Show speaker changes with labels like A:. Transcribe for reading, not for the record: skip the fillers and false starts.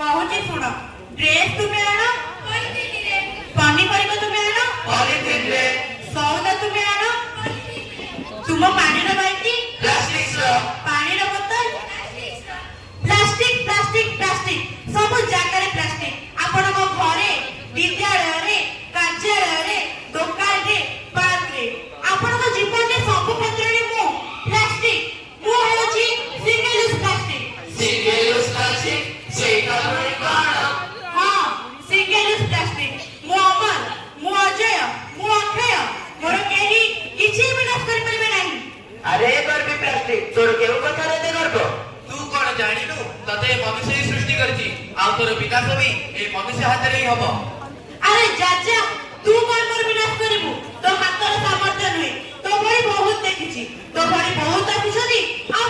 A: କହୁଛି ଶୁଣ। ଡ୍ରେସ୍ ତୁମେ ଆଣ ପନିପରିବା ତୁମେ ଆଣ
B: ପଲିଥିନରେ,
A: ସଉଦା ତୁମେ ଆଣ ତୁମ ପାଣିର ବାଲ୍ଟି
B: ପ୍ଲାଷ୍ଟିକ୍ସର,
A: ପାଣିର ବୋତଲ ପ୍ଲାଷ୍ଟିକ ପ୍ଲାଷ୍ଟିକ ପ୍ଲାଷ୍ଟିକ ସବୁ ଜାଗାରେ ପ୍ଲାଷ୍ଟିକ। ଆପଣଙ୍କ ଘରେ, ବିଦ୍ୟାଳୟରେ, କାର୍ଯ୍ୟାଳୟରେ, ଦୋକାନରେ, ପାର୍କରେ, ଆପଣଙ୍କ ଜୀବନରେ ସବୁ କ୍ଷେତ୍ରରେ ମୁଁ ପ୍ଲାଷ୍ଟିକ। ମୁଁ ହେଉଛି single use plastic.
B: Single use plastic, ସେଇଟା ପୁଣି କଣ?
A: ହଁ, ସିଙ୍ଗଲ ୟୁଜ୍ ପ୍ଲାଷ୍ଟିକ। ମୁଁ ଅମର, ମୁଁ ଅଜୟ, ମୁଁ ଅକ୍ଷୟ, ମୋର କେହି କିଛି ବି ନାଶ କରିପାରିବେ ନାହିଁ।
B: ଆରେ ଗର୍ବୀ ପ୍ଲାଷ୍ଟିକ୍, ତୋର କେଉଁ କଥାରେ ଏତେ ଗର୍ବ?
C: ତୁ କଣ ଜାଣିନୁ? ତତେ ମନୁଷ୍ୟ ହିଁ ସୃଷ୍ଟି କରିଛି, ଆଉ ତୋର ବିକାଶ ବି ଏ ମନୁଷ୍ୟ ହାତରେ ହିଁ ହବ।
A: ଆରେ ଯାଜା, ତୁ କଣ ମୋର ବିନାଶ କରିବୁ? ତୋ ହାତର ସାମର୍ଥ୍ୟ ନୁହେଁ। ତୋ ଭଳି ବହୁତ ଦେଖିଛି, ତୋ ଭଳି ବହୁତ ଦେଖିଛନ୍ତି, ଆଉ